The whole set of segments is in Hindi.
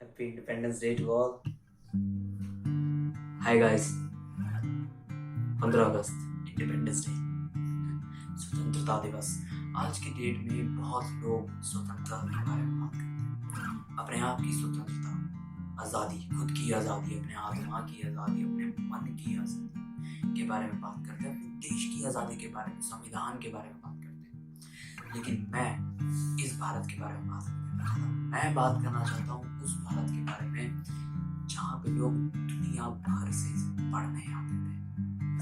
Happy Independence Day to all. Hi guys. 15 August independence day, स्वतंत्रता दिवस। आज की डेट में बहुत लोग स्वतंत्रता के बारे में बात करते हैं। अपने आप की स्वतंत्रता, आज़ादी, खुद की आज़ादी, अपने आत्मा की आज़ादी, अपने मन की आज़ादी के बारे में बात करते हैं। अपने देश की आज़ादी के बारे में, संविधान के बारे में बात करते हैं। लेकिन मैं इस भारत के बारे में बात नहीं करना चाहता। मैं बात करना चाहता हूँ उस भारत के बारे में जहाँ पे लोग दुनिया भर से पढ़ने आते थे,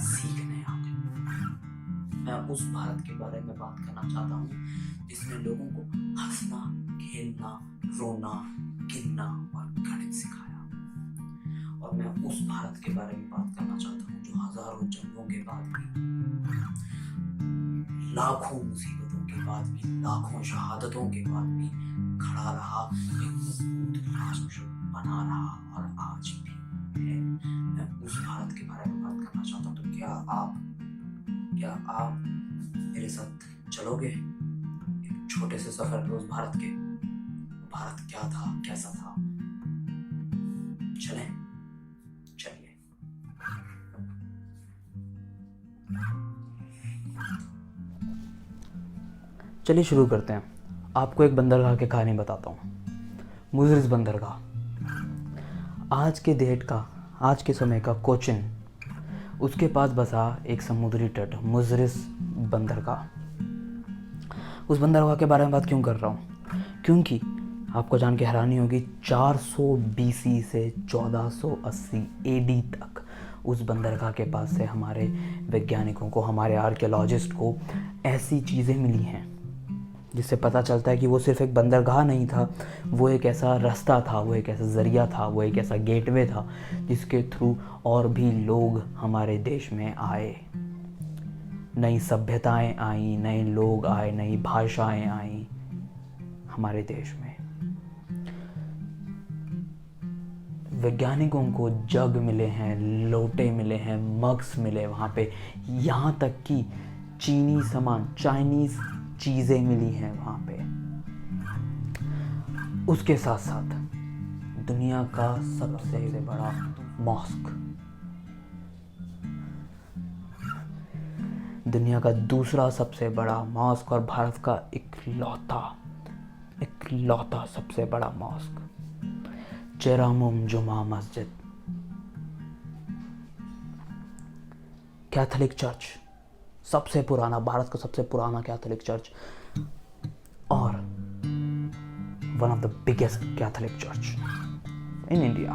सीखने आते थे। मैं उस भारत के बारे में बात करना चाहता हूँ जिसने लोगों को हंसना, खेलना, रोना, गिनना और गणित सिखाया। और मैं उस भारत के बारे में बात करना चाहता हूँ जो हजारों जंगों के बाद भी, लाखों मुसीबतों के बाद भी, लाखों शहादतों के बाद भी खड़ा रहा, एक मजबूत राष्ट्र बना रहा और आज भी है। मैं उस भारत के बारे में बात करना चाहता हूँ। तो क्या आप मेरे साथ चलोगे एक छोटे से सफर पे उस भारत के? भारत क्या था, कैसा था? चलें? चलिए। चलिए शुरू करते हैं। आपको एक बंदरगाह की कहानी बताता हूँ। मुजरिस बंदरगाह आज के समय का कोचिन, उसके पास बसा एक समुद्री तट, मुजरिस बंदरगाह। उस बंदरगाह के बारे में बात क्यों कर रहा हूँ? क्योंकि आपको जान के हैरानी होगी, 400 BC से 1480 AD तक उस बंदरगाह के पास से हमारे वैज्ञानिकों को, हमारे आर्कियोलॉजिस्ट को ऐसी चीज़ें मिली हैं जिससे पता चलता है कि वो सिर्फ एक बंदरगाह नहीं था, वो एक ऐसा रास्ता था, वो एक ऐसा ज़रिया था, वो एक ऐसा गेटवे था जिसके थ्रू और भी लोग हमारे देश में आए। नई सभ्यताएं आई, नए लोग आए, नई भाषाएं आई हमारे देश में। वैज्ञानिकों को जग मिले हैं, लोटे मिले हैं, मग्स मिले वहाँ पे, यहाँ तक कि चाइनीज़ चीज़ें मिली हैं वहाँ पे। उसके साथ साथ दुनिया का सबसे बड़ा मॉस्क, दुनिया का दूसरा सबसे बड़ा मॉस्क और भारत का इकलौता सबसे बड़ा मॉस्क, चेरामुम जुमा मस्जिद, कैथोलिक चर्च, सबसे पुराना, भारत का सबसे पुराना कैथोलिक चर्च और one of the biggest Catholic church in India,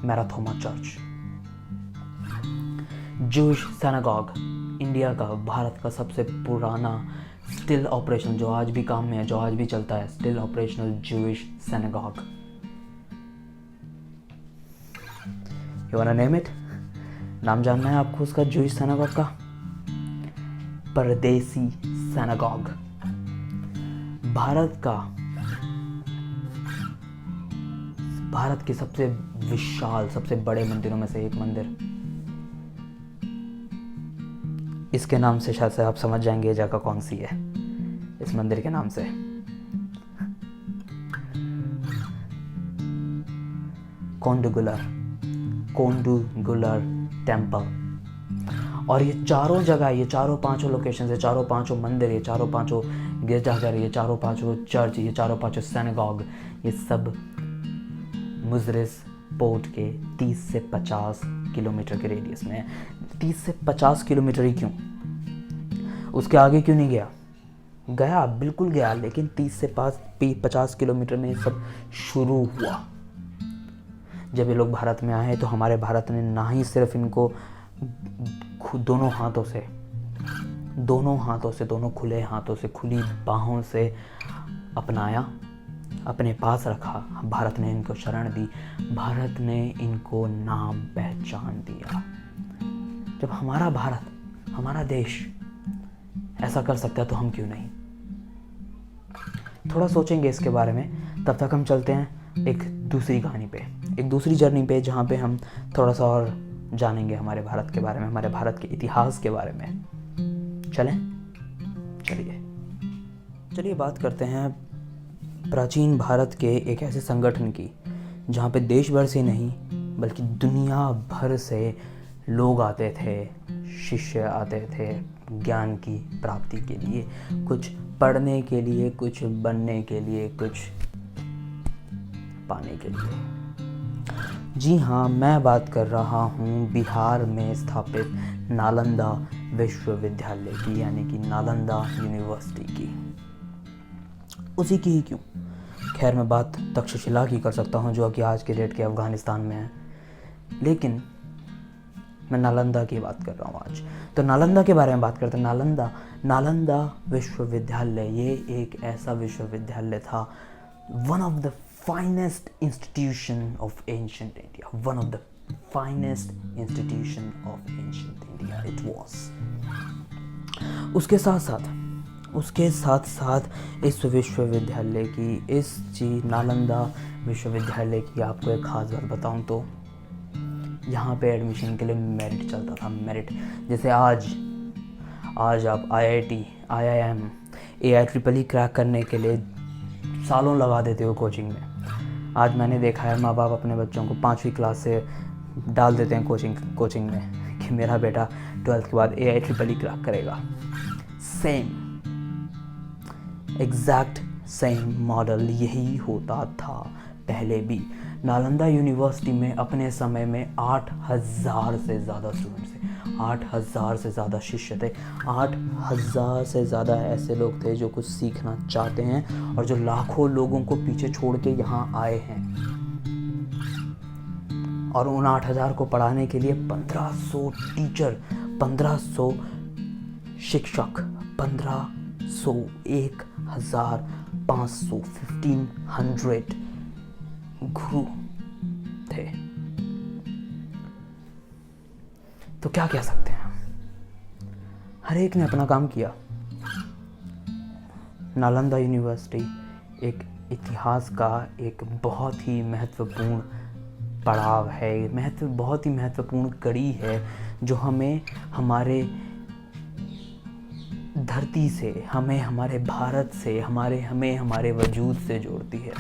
Marthoma church. Jewish synagogue, India का, भारत का सबसे पुराना स्टिल ऑपरेशन, जो आज भी काम में है, जो आज भी चलता है, still operational Jewish synagogue. You want to name it? नाम जानना है आपको उसका, जूश सिनेगॉग का? परदेसी सिनेगॉग। भारत के सबसे विशाल, सबसे बड़े मंदिरों में से एक मंदिर, इसके नाम से शायद से आप समझ जाएंगे ये जगह कौन सी है, इस मंदिर के नाम से। कोंडुगुलर टेम्पल। और ये चारों जगह, ये चारों पांचों लोकेशन, ये चारों पांचों मंदिर, ये चारों पांचों गिरजाघर, ये चारों पांचों चर्च, ये चारों पांचों सिनेगॉग, ये सब मुजरिस पोर्ट के 30 से 50 किलोमीटर के रेडियस में है। 30 से 50 किलोमीटर ही क्यों, उसके आगे क्यों नहीं गया? बिल्कुल गया, लेकिन 30 से 50 किलोमीटर में सब शुरू हुआ। जब ये लोग भारत में आए तो हमारे भारत ने ना ही सिर्फ इनको दोनों खुले हाथों से, खुली बाहों से अपनाया, अपने पास रखा, भारत ने इनको शरण दी, भारत ने इनको नाम पहचान दिया। जब हमारा भारत, हमारा देश ऐसा कर सकता है तो हम क्यों नहीं? थोड़ा सोचेंगे इसके बारे में, तब तक हम चलते हैं एक दूसरी कहानी पे, एक दूसरी जर्नी पे, जहाँ पे हम थोड़ा सा और जानेंगे हमारे भारत के बारे में, हमारे भारत के इतिहास के बारे में। चलिए बात करते हैं प्राचीन भारत के एक ऐसे संगठन की जहाँ पे देश भर से नहीं बल्कि दुनिया भर से लोग आते थे, शिष्य आते थे ज्ञान की प्राप्ति के लिए, कुछ पढ़ने के लिए, कुछ बनने के लिए, कुछ पाने के लिए। जी हाँ, मैं बात कर रहा हूँ बिहार में स्थापित नालंदा विश्वविद्यालय की, यानी कि नालंदा यूनिवर्सिटी की। उसी की ही क्यों, खैर मैं बात तक्षशिला की कर सकता हूँ जो कि आज के डेट के अफ़गानिस्तान में है, लेकिन मैं नालंदा की बात कर रहा हूँ आज। तो नालंदा के बारे में बात करते हैं। नालंदा विश्वविद्यालय, ये एक ऐसा विश्वविद्यालय था, one of the finest institution of ancient India, one of the finest institution of ancient India it was. उसके साथ साथ इस विश्वविद्यालय की, इस नालंदा विश्वविद्यालय की आपको एक ख़ास बात बताऊं तो यहाँ पे एडमिशन के लिए मेरिट चलता था। मेरिट जैसे आज आप IIT, IIM, AIEEE क्रैक करने के लिए सालों लगा देते हो कोचिंग में। आज मैंने देखा है माँ बाप अपने बच्चों को 5वीं क्लास से डाल देते हैं कोचिंग में कि मेरा बेटा 12th के बाद AIEEE क्रैक करेगा। एग्जैक्ट सेम मॉडल यही होता था पहले भी। नालंदा यूनिवर्सिटी में अपने समय में 8,000 से ज़्यादा स्टूडेंट्स थे, 8,000 से ज़्यादा शिष्य थे, 8,000 से ज़्यादा ऐसे लोग थे जो कुछ सीखना चाहते हैं और जो लाखों लोगों को पीछे छोड़ के यहाँ आए हैं। और उन 8,000 को पढ़ाने के लिए 1,500 टीचर, 1,500 शिक्षक, 1,500, 1,500, 1,500 गुरु थे। तो क्या कह सकते हैं, हर एक ने अपना काम किया। नालंदा यूनिवर्सिटी एक इतिहास का एक बहुत ही महत्वपूर्ण पड़ाव है, बहुत ही महत्वपूर्ण कड़ी है जो हमें हमारे धरती से, हमें हमारे भारत से, हमें हमारे वजूद से जोड़ती है।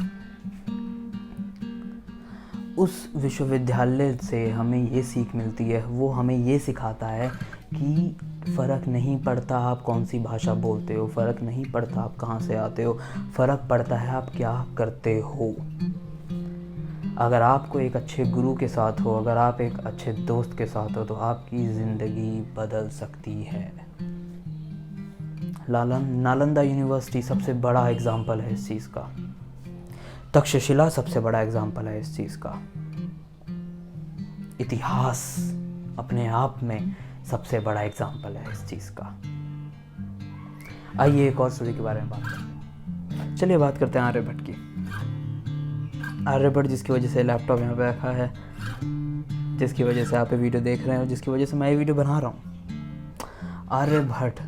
उस विश्वविद्यालय से हमें ये सीख मिलती है, वो हमें ये सिखाता है कि फ़र्क नहीं पड़ता आप कौन सी भाषा बोलते हो, फ़र्क नहीं पड़ता आप कहाँ से आते हो, फ़र्क पड़ता है आप क्या करते हो। अगर आपको एक अच्छे गुरु के साथ हो, अगर आप एक अच्छे दोस्त के साथ हो तो आपकी ज़िंदगी बदल सकती है। नालंदा यूनिवर्सिटी सबसे बड़ा एग्जाम्पल है इस चीज़ का। तक्षशिला सबसे बड़ा एग्जाम्पल है इस चीज़ का। इतिहास अपने आप में सबसे बड़ा एग्जाम्पल है इस चीज़ का। आइए एक और स्टोरी के बारे में बात करते हैं। चलिए बात करते हैं आर्यभट्ट की। आर्यभट्ट जिसकी वजह से लैपटॉप यहाँ पे रखा है, जिसकी वजह से आप ये वीडियो देख रहे हैं और जिसकी वजह से मैं ये वीडियो बना रहा हूँ। आर्यभट्ट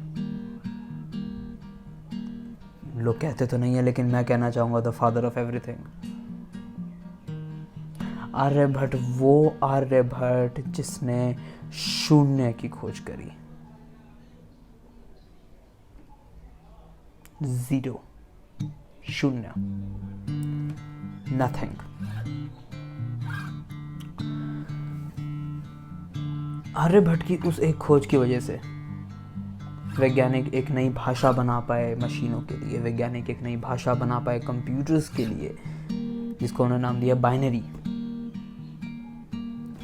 लोग कहते तो नहीं है, लेकिन मैं कहना चाहूँगा the father of everything. Aryabhatta वो आर्यभट्ट जिसने शून्य की खोज करी। जीरो, शून्य, नथिंग। आर्यभट्ट की उस एक खोज की वजह से वैज्ञानिक एक नई भाषा बना पाए मशीनों के लिए, वैज्ञानिक एक नई भाषा बना पाए कंप्यूटर्स के लिए, जिसको उन्होंने नाम दिया बाइनरी।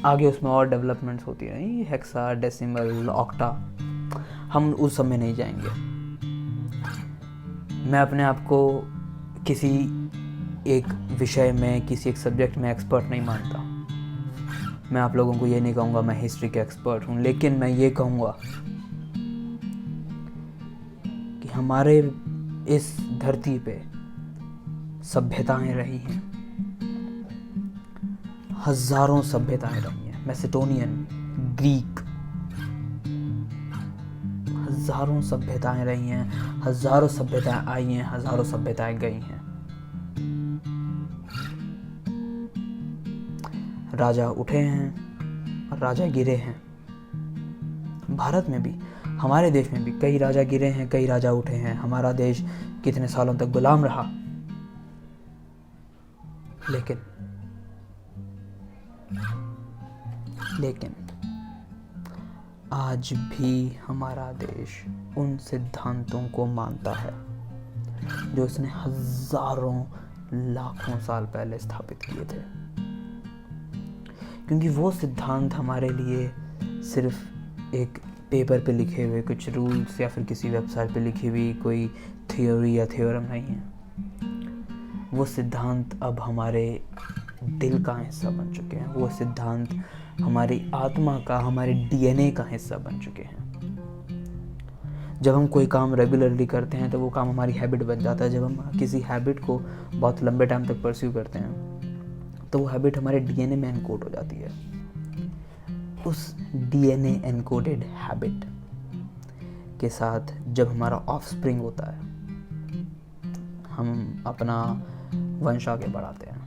आगे उसमें और डेवलपमेंट्स होती रही, हेक्सा, डेसिमल, ऑक्टा, हम उस सब में नहीं जाएंगे। मैं अपने आप को किसी एक विषय में, किसी एक सब्जेक्ट में एक्सपर्ट नहीं मानता। मैं आप लोगों को ये नहीं कहूँगा मैं हिस्ट्री के एक्सपर्ट हूँ, लेकिन मैं ये कहूँगा कि हमारे इस धरती पे सभ्यताएं रही हैं, हजारों सभ्यताएं रही हैं। मैसेडोनियन, ग्रीक, हजारों सभ्यताएं रही हैं, हजारों सभ्यताएं आई हैं, हजारों सभ्यताएं गई हैं। राजा उठे हैं और राजा गिरे हैं। भारत में भी, हमारे देश में भी कई राजा गिरे हैं, कई राजा उठे हैं। हमारा देश कितने सालों तक गुलाम रहा, लेकिन आज भी हमारा देश उन सिद्धांतों को मानता है जो उसने हजारों लाखों साल पहले स्थापित किए थे, क्योंकि वो सिद्धांत हमारे लिए सिर्फ एक पेपर पे लिखे हुए कुछ रूल्स या फिर किसी वेबसाइट पे लिखी हुई कोई थ्योरी या थ्योरम नहीं है। वो सिद्धांत अब हमारे दिल का हिस्सा बन चुके हैं। वो सिद्धांत हमारी आत्मा का, हमारे डीएनए का हिस्सा बन चुके हैं। जब हम कोई काम रेगुलरली करते हैं तो वो काम हमारी हैबिट बन जाता है। जब हम किसी हैबिट को बहुत लंबे टाइम तक परस्यू करते हैं तो वो हैबिट हमारे डीएनए में एनकोड हो जाती है। उस डीएनए एनकोडेड हैबिट के साथ जब हमारा ऑफस्प्रिंग होता है, हम अपना वंश आगे बढ़ाते हैं।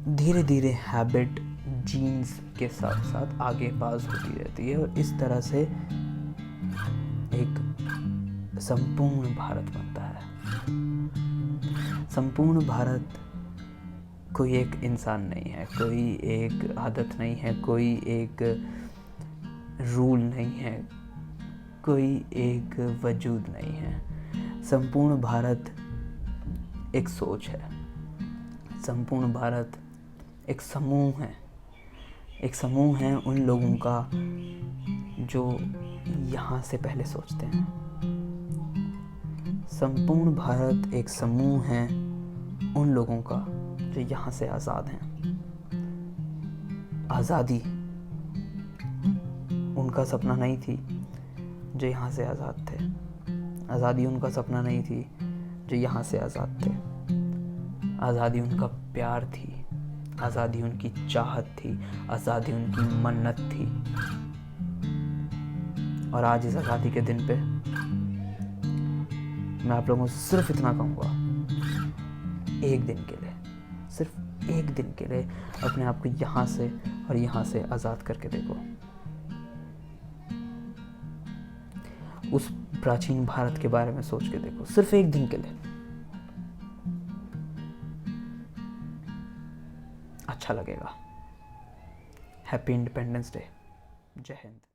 धीरे धीरे हैबिट जीन्स के साथ साथ आगे पास होती रहती है और इस तरह से एक संपूर्ण भारत बनता है। संपूर्ण भारत कोई एक इंसान नहीं है, कोई एक आदत नहीं है, कोई एक रूल नहीं है, कोई एक वजूद नहीं है। संपूर्ण भारत एक सोच है। संपूर्ण भारत एक समूह है। एक समूह है उन लोगों का जो यहाँ से पहले सोचते हैं। संपूर्ण भारत एक समूह है उन लोगों का जो यहाँ से आज़ाद हैं। आज़ादी उनका सपना नहीं थी जो यहाँ से आज़ाद थे। आज़ादी उनका सपना नहीं थी जो यहाँ से आज़ाद थे। आज़ादी उनका प्यार थी। आज़ादी उनकी चाहत थी। आज़ादी उनकी मन्नत थी। और आज इस आज़ादी के दिन पे मैं आप लोगों से सिर्फ इतना कहूँगा, एक दिन के लिए, सिर्फ एक दिन के लिए अपने आप को यहाँ से और यहाँ से आज़ाद करके देखो। उस प्राचीन भारत के बारे में सोच के देखो, सिर्फ एक दिन के लिए। अच्छा लगेगा। Happy independence day. जय हिंद।